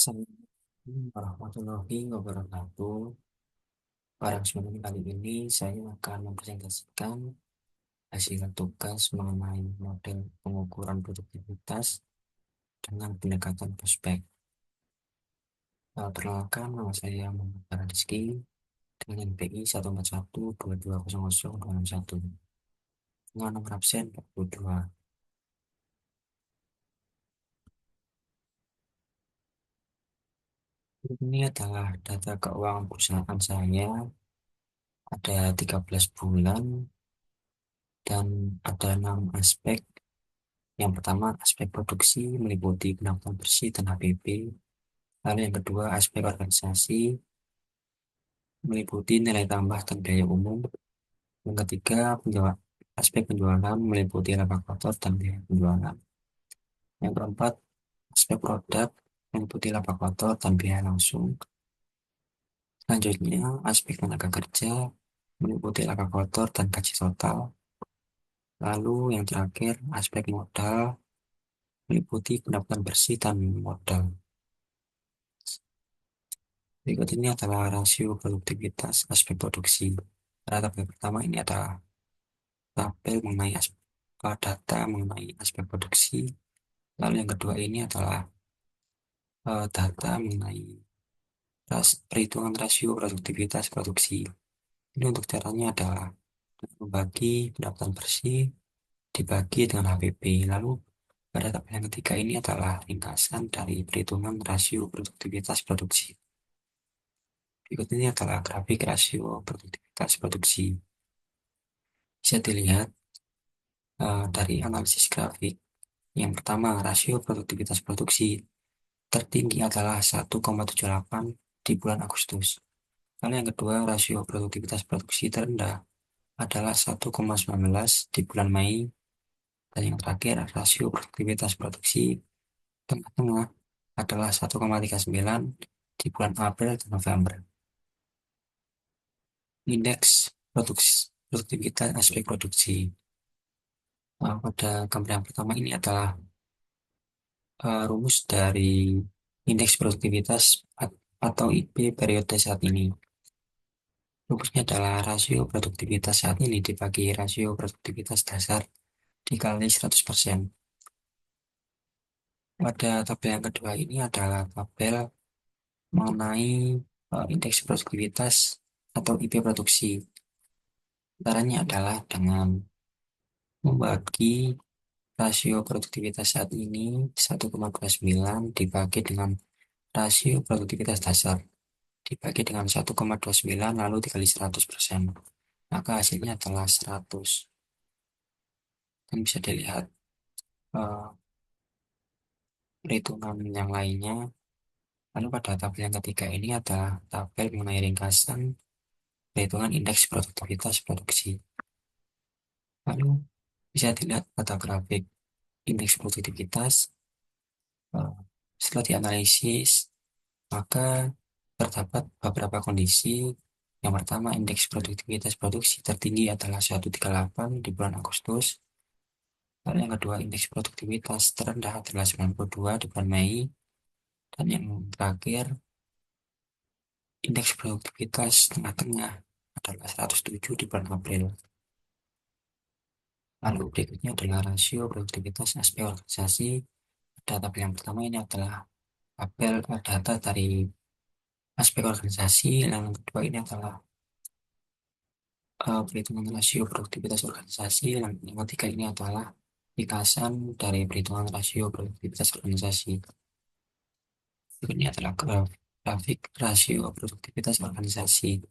Assalamualaikum warahmatullahi wabarakatuh. Pada kesempatan kali ini saya akan mempresentasikan hasil tugas mengenai model pengukuran produktivitas dengan pendekatan prospek. Perkenalkan, nama saya Muhammad Rizky dengan NPI 141220021 dengan nomor absen 42. Ini adalah data keuangan perusahaan saya, ada 13 bulan dan ada 6 aspek. Yang pertama, aspek produksi meliputi penampilan bersih dan HPP. Lalu yang kedua, aspek organisasi meliputi nilai tambah dan biaya umum. Yang ketiga, aspek penjualan meliputi laba kotor dan biaya penjualan. Yang keempat, aspek produk meliputi laba kotor dan biaya langsung. Selanjutnya, aspek tenaga kerja meliputi laba kotor dan gaji total. Lalu yang terakhir, aspek modal meliputi pendapatan bersih dan modal. Berikut ini adalah rasio produktivitas aspek produksi. Pada tabel pertama ini adalah tabel mengenai data mengenai aspek produksi. Lalu yang kedua ini adalah data mengenai perhitungan rasio produktivitas produksi. Ini untuk caranya adalah membagi pendapatan bersih dibagi dengan HPP. Lalu pada tabel yang ketiga ini adalah ringkasan dari perhitungan rasio produktivitas produksi. Berikut ini adalah grafik rasio produktivitas produksi. Bisa dilihat dari analisis grafik. Yang pertama, rasio produktivitas produksi tertinggi adalah 1,78 di bulan Agustus. Lalu yang kedua, rasio produktivitas produksi terendah adalah 1,19 di bulan Mei. Dan yang terakhir, rasio produktivitas produksi tengah-tengah adalah 1,39 di bulan April dan November. Indeks produktivitas aspek produksi. Pada gambar yang pertama ini adalah rumus dari indeks produktivitas atau IP periode saat ini. Rumusnya adalah rasio produktivitas saat ini dibagi rasio produktivitas dasar dikali 100%. Pada tabel yang kedua ini adalah tabel mengenai indeks produktivitas atau IP produksi. Caranya adalah dengan membagi rasio produktivitas saat ini 1,29 dibagi dengan rasio produktivitas dasar dibagi dengan 1,29 lalu dikali 100%. Maka hasilnya adalah 100. Dan bisa dilihat eh, perhitungan yang lainnya. Lalu pada tabel yang ketiga ini ada tabel mengenai ringkasan perhitungan indeks produktivitas produksi. Lalu bisa dilihat pada grafik indeks produktivitas. eh, Setelah dianalisis, maka terdapat beberapa kondisi. Yang pertama, indeks produktivitas produksi tertinggi adalah 138 di bulan Agustus. Lalu yang kedua, indeks produktivitas terendah adalah 92 di bulan Mei. Dan yang terakhir, indeks produktivitas tengah-tengah adalah 107 di bulan April. Lalu berikutnya adalah rasio produktivitas aspek organisasi. Pada tabel yang pertama ini adalah tabel data dari aspek organisasi. Lalu yang kedua ini adalah perhitungan rasio produktivitas organisasi. Yang ketiga ini adalah ringkasan dari perhitungan rasio produktivitas organisasi. Ini adalah grafik rasio produktivitas organisasi.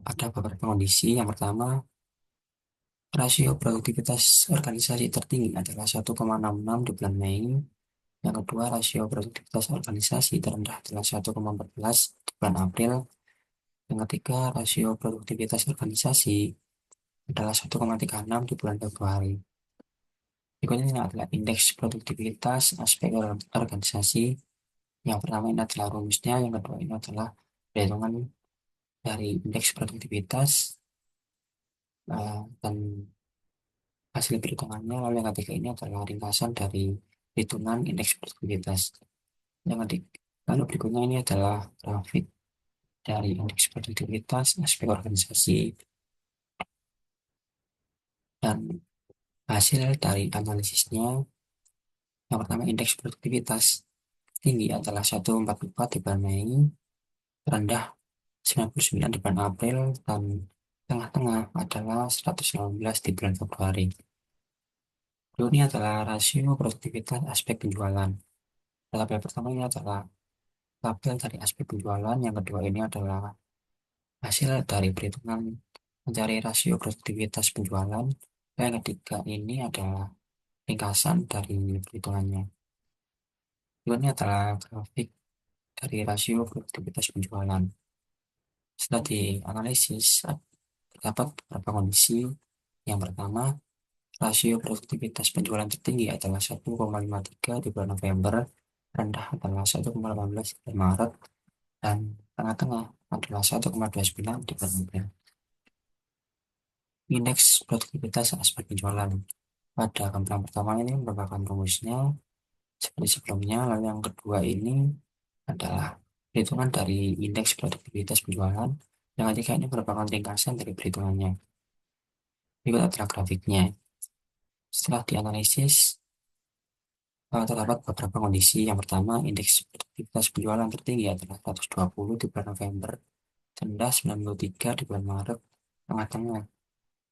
Ada beberapa kondisi. Yang pertama, rasio produktivitas organisasi tertinggi adalah 1,66 di bulan Mei. Yang kedua, rasio produktivitas organisasi terendah adalah 1,14 di bulan April. Yang ketiga, rasio produktivitas organisasi adalah 1,36 di bulan Februari. Berikutnya adalah indeks produktivitas aspek organisasi. Yang pertama ini adalah rumusnya, yang kedua ini adalah perhitungan dari indeks produktivitas dan hasil perhitungannya. Lalu yang ketiga ini adalah ringkasan dari perhitungan indeks produktivitas. Yang ketiga, lalu berikutnya ini adalah grafik dari indeks produktivitas aspek organisasi dan hasil dari analisisnya. Yang pertama, indeks produktivitas tinggi adalah 144 di bulan Mei, rendah 99 di bulan April, dan tengah-tengah adalah 119 di bulan Februari. Ini adalah rasio produktivitas aspek penjualan. Tabel pertama ini adalah tabel dari aspek penjualan, yang kedua ini adalah hasil dari perhitungan mencari rasio produktivitas penjualan, dan yang ketiga ini adalah ringkasan dari perhitungannya. Ini adalah grafik dari rasio produktivitas penjualan. Setelah dianalisis, terdapat beberapa kondisi. Yang pertama, rasio produktivitas penjualan tertinggi adalah 1,53 di bulan November, rendah adalah 1,18 di bulan Maret, dan tengah-tengah adalah 1,29 di bulan April. Indeks produktivitas aspek penjualan. Pada gambaran pertama ini merupakan rumusnya seperti sebelumnya, lalu yang kedua ini adalah perhitungan dari indeks produktivitas penjualan, yang ketiga ini merupakan ringkasan dari perhitungannya. Berikut adalah grafiknya. Setelah dianalisis, terdapat beberapa kondisi. Yang pertama, indeks produktivitas penjualan tertinggi adalah 120 di bulan November, rendah 93 di bulan Maret, tengah-tengah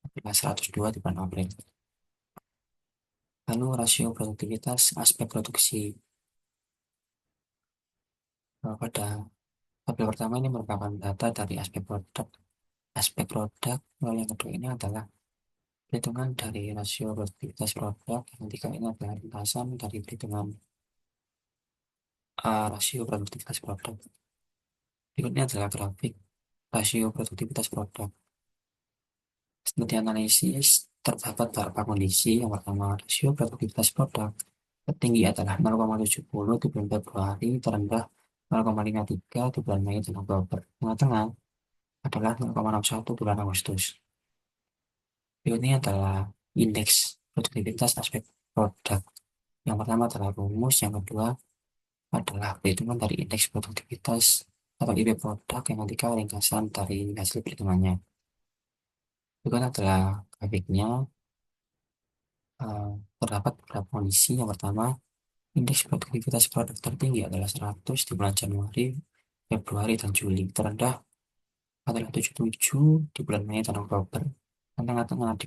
adalah 102 di bulan April. Lalu rasio produktivitas aspek produksi. Pada tabel pertama ini merupakan data dari aspek produk. Lalu yang kedua ini adalah perhitungan dari rasio produktivitas produk. Yang ketiga ini adalah ringkasan dari perhitungan rasio produktivitas produk. Berikutnya adalah grafik rasio produktivitas produk. Setelah dianalisis, terdapat beberapa kondisi. Yang pertama, rasio produktivitas produk tertinggi adalah 0,70 di bulan Februari, terendah 0,53 di bulan Mei dan Oktober. Tengah-tengah adalah 0,61 bulan Agustus. Berikutnya adalah indeks produktivitas aspek produk. Yang pertama adalah rumus, yang kedua adalah perhitungan dari indeks produktivitas atau IP produk, yang ketiga ringkasan dari hasil perhitungannya. Berikut adalah grafiknya. Eh, Terdapat beberapa kondisi. Yang pertama, indeks produktivitas produk tertinggi adalah 100 di bulan Januari, Februari, dan Juli. Terendah adalah 77 di bulan Mei dan Oktober. Dan tengah-tengah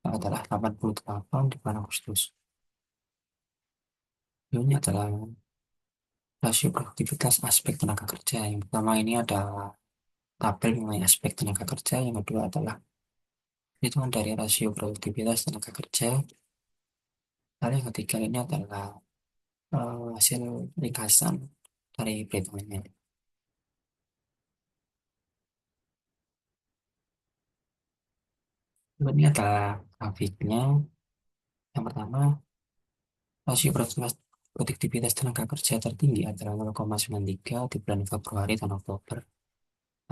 adalah 88 di bulan Agustus. Ini adalah rasio produktivitas aspek tenaga kerja. Yang pertama ini adalah tabel mengenai aspek tenaga kerja. Yang kedua adalah hitungan dari rasio produktivitas tenaga kerja. Lalu yang ketiga ini adalah hasil ringkasan dari perhitungannya. Ini adalah grafiknya. Yang pertama, rasio produktivitas tenaga kerja tertinggi adalah 0,93 di bulan Februari dan Oktober.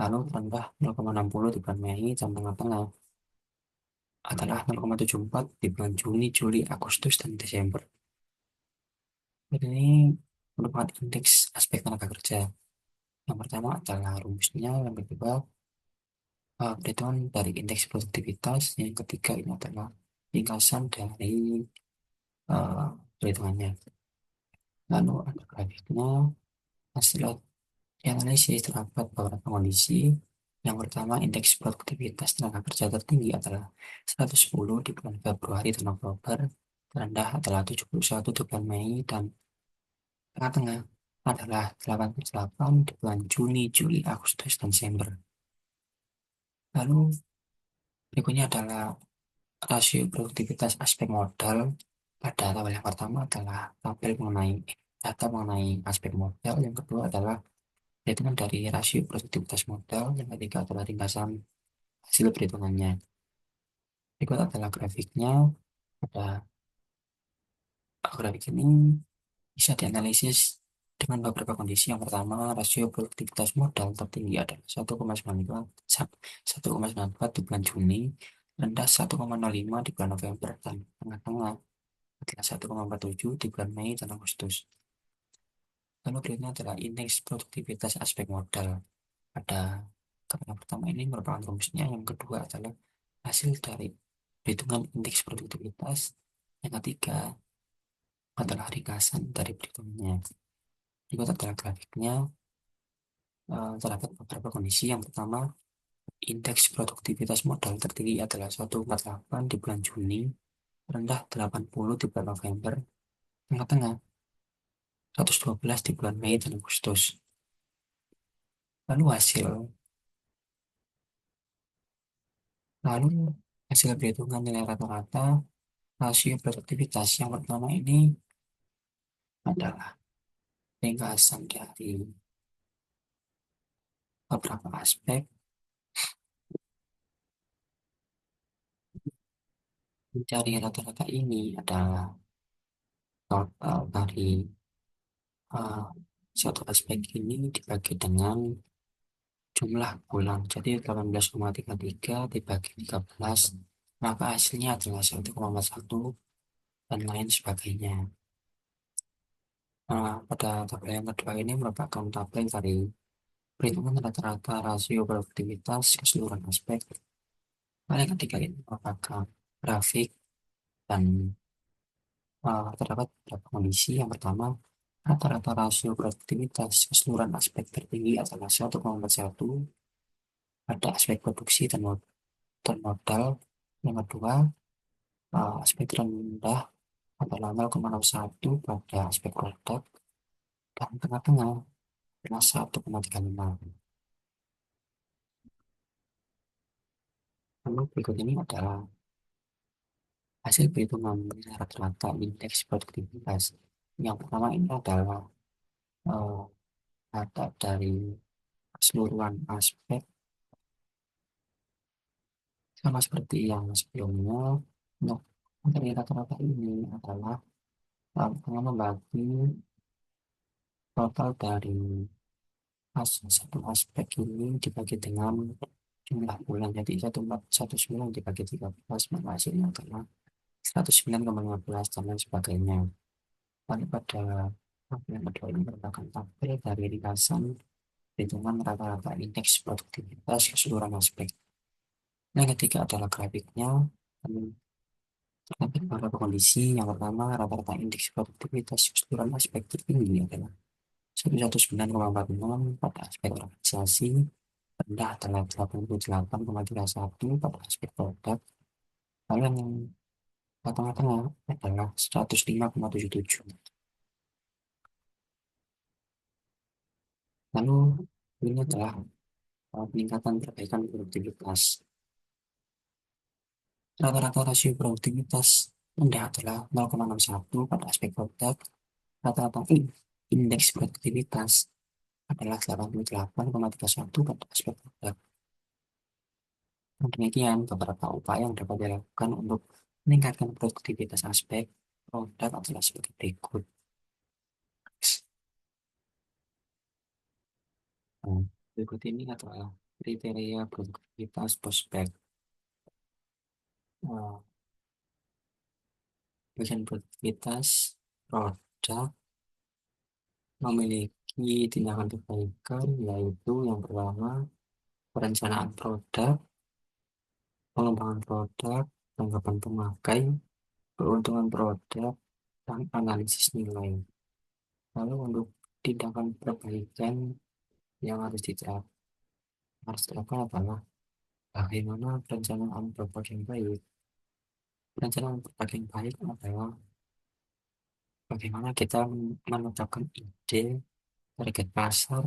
Lalu rendah 0,60 di bulan Mei, dan tengah-tengah adalah 0,74 di bulan Juni, Juli, Agustus, dan Desember. Ini merupakan indeks aspek tenaga kerja. Yang pertama adalah rumusnya, yang kedua perhitungan dari indeks produktivitas, yang ketiga ini adalah ringkasan dari eh, perhitungannya. Lalu ada grafiknya. Hasil analisis terdapat beberapa kondisi. Yang pertama, indeks produktivitas tenaga kerja tertinggi adalah 110 di bulan Februari dan Oktober, terendah adalah 71 di bulan Mei, dan tengah-tengah adalah 88 di bulan Juni, Juli, Agustus, dan Desember. Lalu berikutnya adalah rasio produktivitas aspek modal. Pada tabel yang pertama adalah tabel mengenai data mengenai aspek modal. Yang kedua adalah perhitungan dari rasio produktivitas modal. Yang ketiga adalah ringkasan hasil perhitungannya. Berikut adalah grafiknya. Pada grafik ini bisa dianalisis dengan beberapa kondisi. Yang pertama, rasio produktivitas modal tertinggi adalah 1,94 di bulan Juni, rendah 1,05 di bulan November, dan tengah-tengah adalah 1,47 di bulan Mei dan Agustus. Lalu berikutnya adalah indeks produktivitas aspek modal. Pada yang pertama ini merupakan rumusnya, yang kedua adalah hasil dari perhitungan indeks produktivitas, yang ketiga adalah ringkasan dari perhitungannya. Juga adalah grafiknya, terdapat beberapa kondisi. Yang pertama, indeks produktivitas modal tertinggi adalah 148 di bulan Juni, rendah 80 di bulan November, tengah-tengah 112 di bulan Mei dan Agustus. Lalu hasil lalu hasil perhitungan nilai rata-rata rasio produktivitas yang pertama ini adalah ringkasan dari beberapa aspek. Mencari rata-rata ini adalah total dari uh, satu aspek ini dibagi dengan jumlah bulan. Jadi 18,33 dibagi 13, maka hasilnya adalah 1,41 dan lain sebagainya. Pada tabel yang kedua ini merupakan tabel dari perhitungan rata-rata rasio produktivitas keseluruhan aspek. Pada yang ketiga ini merupakan grafik dan terdapat beberapa kondisi. Yang pertama, rata-rata rasio produktivitas keseluruhan aspek tertinggi adalah 1,41 pada aspek produksi dan modal. Yang kedua, aspek rendah adalah 0,01 pada aspek produk, dan tengah-tengah adalah 1,35. Lalu berikut ini adalah hasil perhitungan rata-rata indeks produktivitas. Yang pertama ini adalah eh, data dari keseluruhan aspek, sama seperti yang sebelumnya. Untuk dari rata-rata ini adalah pertama membagi total dari satu aspek ini dibagi dengan jumlah bulan. Jadi 1,19 dibagi 13, maka hasilnya adalah 109,15 dan lain sebagainya. Lalu pada tabel yang kedua ini merupakan tabel dari ringkasan perhitungan rata-rata indeks produktivitas keseluruhan aspek. Yang ketiga adalah grafiknya. Terdapat beberapa kondisi. Yang pertama, rata-rata indeks produktivitas keseluruhan aspek tertinggi adalah 119,46 pada aspek organisasi, rendah adalah 88,31 pada aspek produk, lalu yang tengah-tengah adalah 105,77. Lalu ini adalah peningkatan perbaikan produktivitas. Rata-rata rasio produktivitas rendah adalah 0,61 pada aspek produk, rata-rata indeks produktivitas adalah 88,31 pada aspek produk. Dan demikian beberapa upaya yang dapat dilakukan untuk meningkatkan produktivitas aspek produk adalah sebagai berikut. Nah, berikut ini adalah kriteria produktivitas prospek. Nah, bagian produktivitas produk memiliki tindakan perbaikan, yaitu yang pertama perencanaan produk, pengembangan produk, tanggapan pemakai, keuntungan produk, dan analisis nilai. Lalu untuk tindakan perbaikan yang harus diterapkan adalah bagaimana perencanaan produk yang baik. Perencanaan produk yang baik adalah bagaimana kita menetapkan ide, target pasar,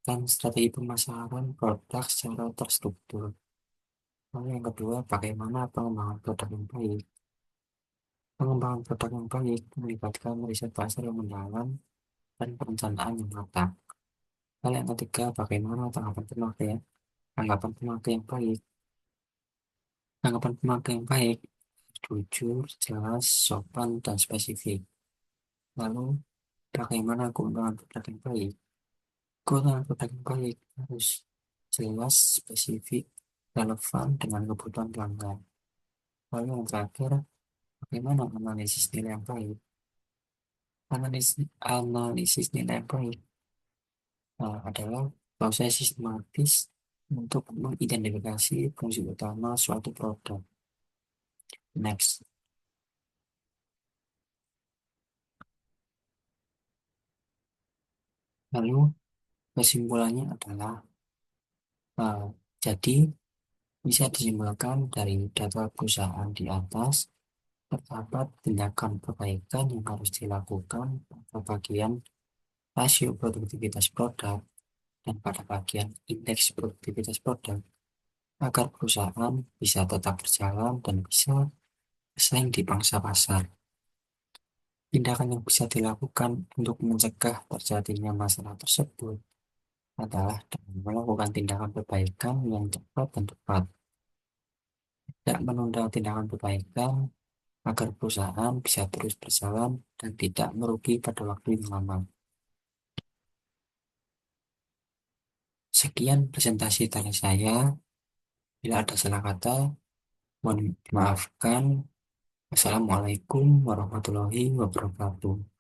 dan strategi pemasaran produk secara terstruktur. Lalu yang kedua, bagaimana pengembangan produk yang baik. Pengembangan produk yang baik melibatkan riset pasar yang mendalam dan perencanaan yang matang. Lalu yang ketiga, bagaimana tanggapan pemakai yang baik. Tanggapan pemakai yang baik, jujur, jelas, sopan, dan spesifik. Lalu, bagaimana keuntungan produk yang baik? Keuntungan produk yang baik harus jelas, spesifik, relevan dengan kebutuhan pelanggan. Lalu yang terakhir, Bagaimana analisis nilai yang baik? Analisis nilai yang baik adalah proses sistematis untuk mengidentifikasi fungsi utama suatu produk. Next. Lalu kesimpulannya adalah uh, jadi bisa disimpulkan dari data perusahaan di atas terdapat tindakan perbaikan yang harus dilakukan pada bagian rasio produktivitas produk dan pada bagian indeks produktivitas produk agar perusahaan bisa tetap berjalan dan bisa bersaing di pangsa pasar. Tindakan yang bisa dilakukan untuk mencegah terjadinya masalah tersebut adalah dengan melakukan tindakan perbaikan yang cepat dan tepat, tidak menunda tindakan perbaikan agar perusahaan bisa terus berjalan dan tidak merugi pada waktu yang lama. Sekian presentasi dari saya. Bila ada salah kata, mohon dimaafkan. Wassalamualaikum warahmatullahi wabarakatuh.